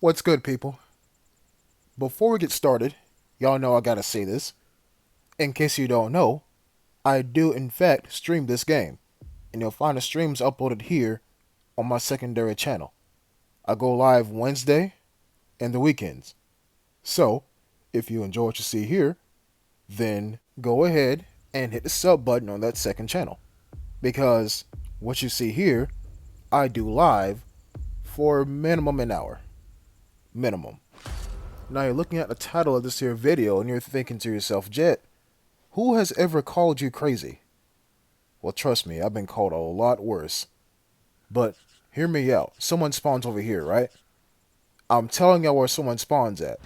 What's good, people? Before we get started, y'all know I gotta say this. In case you don't know, I do in fact stream this game, and you'll find the streams uploaded here on my secondary channel. I go live Wednesday and the weekends. So, if you enjoy what you see here, then go ahead and hit the sub button on that second channel. Because what you see here, I do live for minimum an hour. Minimum. Now you're looking at the title of this here video and you're thinking to yourself, Jet, who has ever called you crazy? Well, trust me, I've been called a lot worse. But hear me out. Someone spawns over here, right? I'm telling y'all where someone spawns at.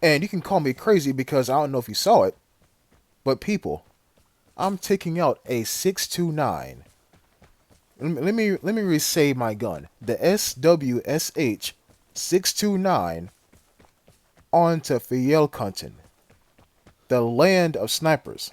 And you can call me crazy because I don't know if you saw it, but people, I'm taking out a 629. Let me re-say my gun. The SWSH 629 onto Fielkunten, the land of snipers.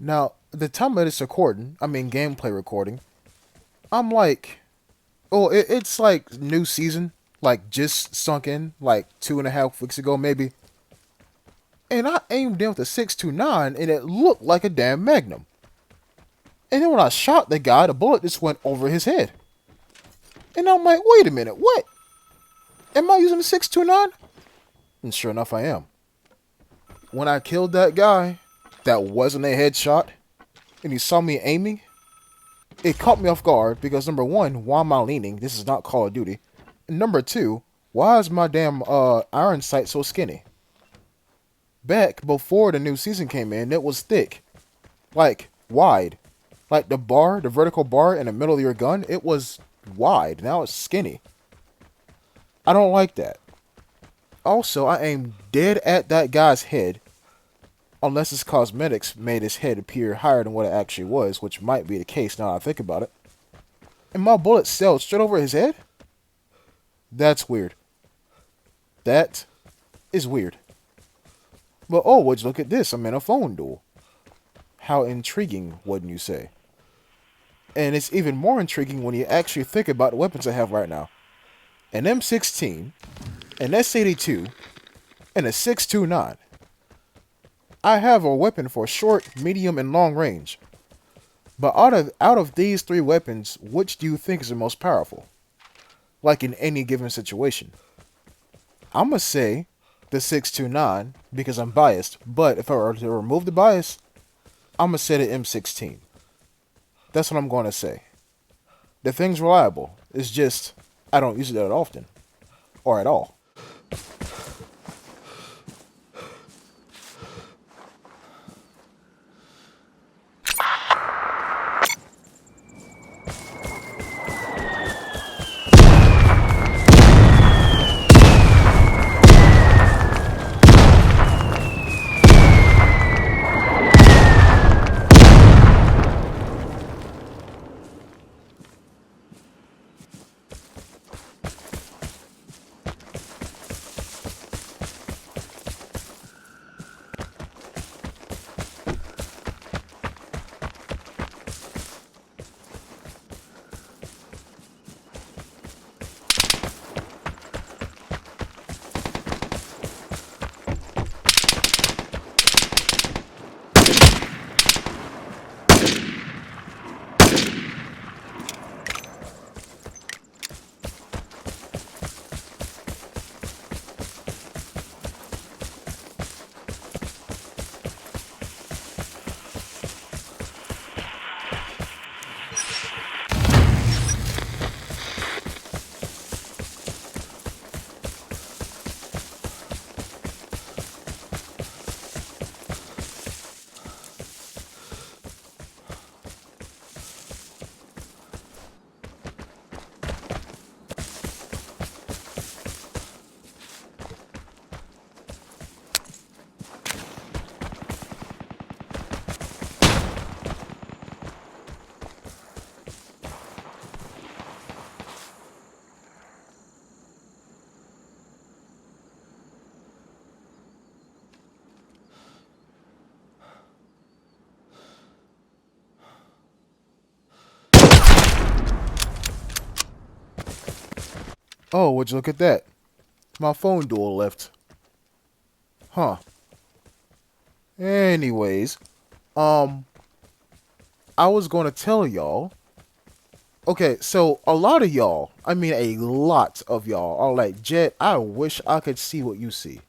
Now, the time of this recording, gameplay recording, I'm like, it's like new season, like just sunk in, like 2.5 weeks ago maybe. And I aimed in with a 629 and it looked like a damn Magnum. And then when I shot the guy, the bullet just went over his head. And I'm like, wait a minute, what? Am I using a 629? And sure enough, I am. When I killed that guy, that wasn't a headshot, and he saw me aiming, it caught me off guard because number one, why am I leaning? This is not Call of Duty. And number two, why is my damn iron sight so skinny? Back before the new season came in, it was thick. Like, wide. Like the bar, the vertical bar in the middle of your gun, it was wide. Now it's skinny. I don't like that. Also, I aimed dead at that guy's head. Unless his cosmetics made his head appear higher than what it actually was, which might be the case now that I think about it. And my bullet sailed straight over his head? That's weird. That is weird. But oh, would you look at this? I'm in a phone duel. How intriguing, wouldn't you say? And it's even more intriguing when you actually think about the weapons I have right now. An M16, an S82, and a 629. I have a weapon for short, medium, and long range. But out of these three weapons, which do you think is the most powerful? Like in any given situation. I'ma say the 629 because I'm biased, but if I were to remove the bias, I'ma say the M16. That's what I'm going to say. The thing's reliable. It's just, I don't use it that often. Or at all. Oh, would you look at that? My phone dual left. Huh. Anyways, um, I was going to tell y'all. Okay, so a lot of y'all, I mean a lot of y'all, are like, Jet, I wish I could see what you see.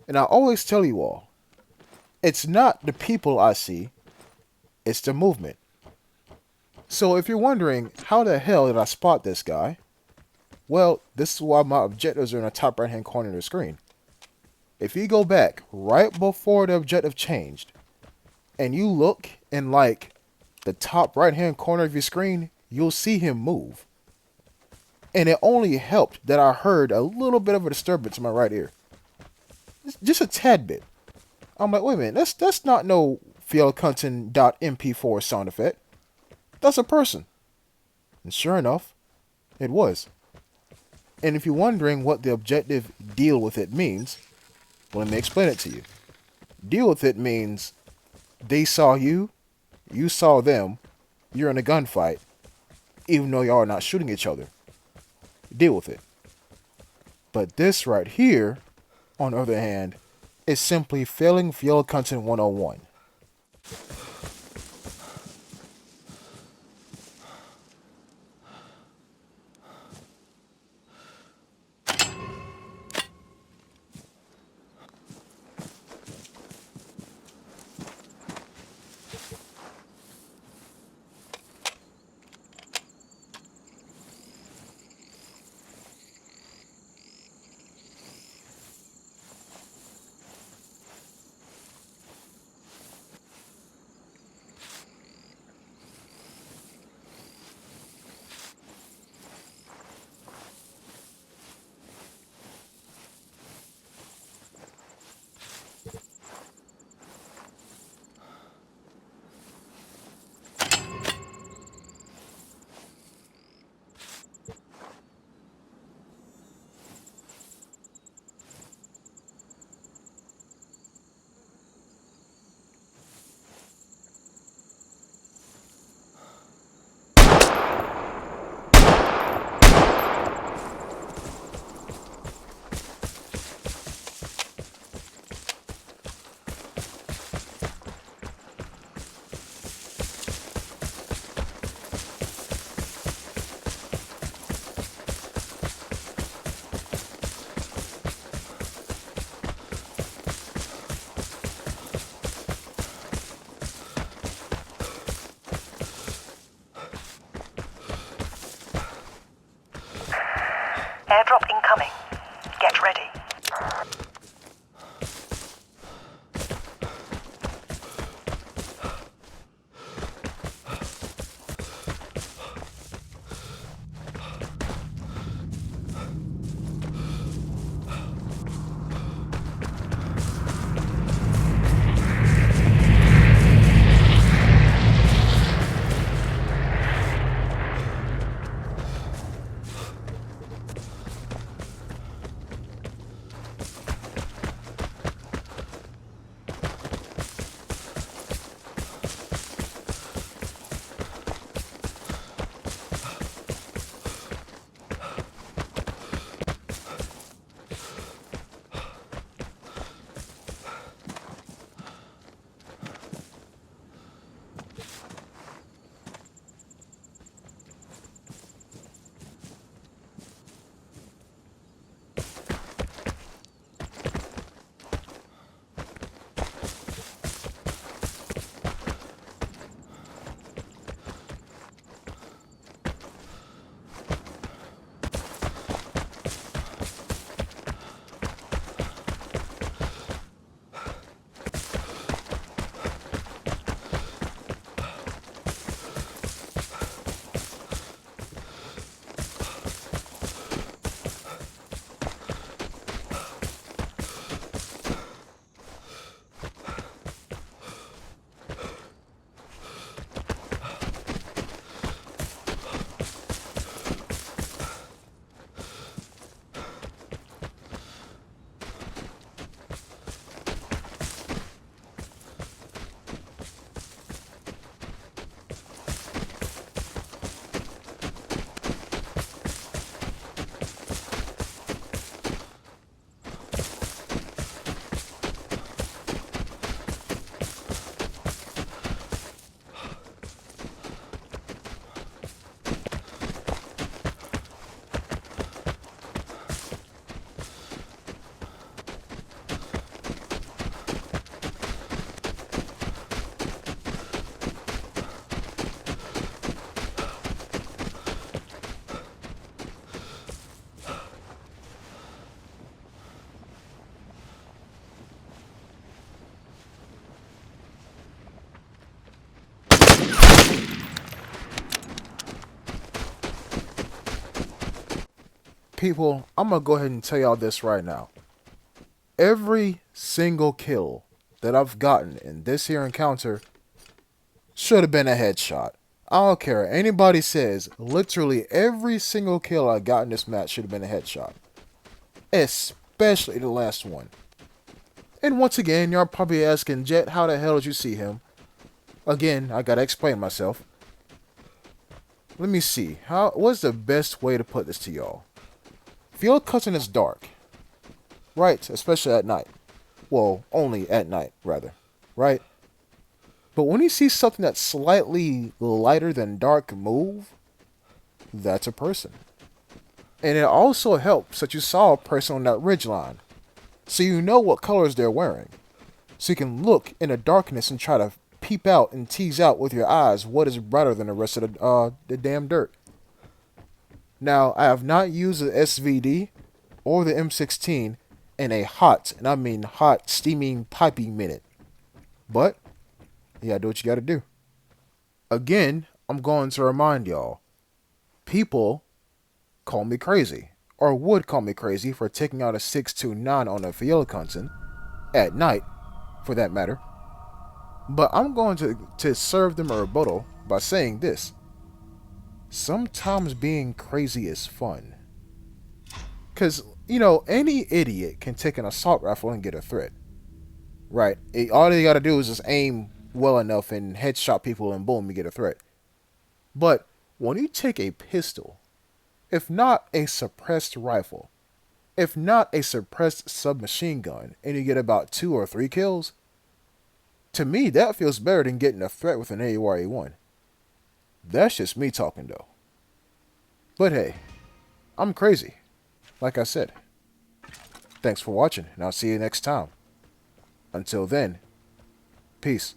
And I always tell you all, it's not the people I see, it's the movement. So if you're wondering, how the hell did I spot this guy? Well, this is why my objectives are in the top right hand corner of the screen. If you go back right before the objective changed, and you look in like the top right hand corner of your screen, you'll see him move. And it only helped that I heard a little bit of a disturbance in my right ear. Just a tad bit. I'm like, wait a minute, that's not no MP4 sound effect. That's a person. And sure enough, it was. And if you're wondering what the objective deal with it means, well, let me explain it to you. Deal with it means they saw you, you saw them, you're in a gunfight, even though y'all are not shooting each other. Deal with it. But this right here, on the other hand, is simply failing field content 101. Airdrop incoming. Get ready. People, I'm gonna go ahead and tell y'all this right now. Every single kill that I've gotten in this here encounter should have been a headshot. I don't care. Anybody says, literally every single kill I got in this match should have been a headshot. Especially the last one. And once again, y'all probably asking, Jet, how the hell did you see him? Again, I gotta explain myself. Let me see. What's the best way to put this to y'all? Field cutting is dark. Right? Especially at night. Well, only at night, rather. Right? But when you see something that's slightly lighter than dark move, that's a person. And it also helps that you saw a person on that ridge line, so you know what colors they're wearing. So you can look in the darkness and try to peep out and tease out with your eyes what is brighter than the rest of the damn dirt. Now, I have not used the SVD or the M16 in a hot, and I mean hot, steaming, piping minute. But you gotta do what you gotta do. Again, I'm going to remind y'all, people call me crazy, or would call me crazy for taking out a 629 on a field hunting, at night, for that matter. But I'm going to serve them a rebuttal by saying this. Sometimes being crazy is fun. Because, any idiot can take an assault rifle and get a threat. Right? All they gotta do is just aim well enough and headshot people and boom, you get a threat. But when you take a pistol, if not a suppressed rifle, if not a suppressed submachine gun, and you get about 2 or 3 kills, to me that feels better than getting a threat with an AUR-A1. That's just me talking though. But hey, I'm crazy. Like I said. Thanks for watching, and I'll see you next time. Until then, peace.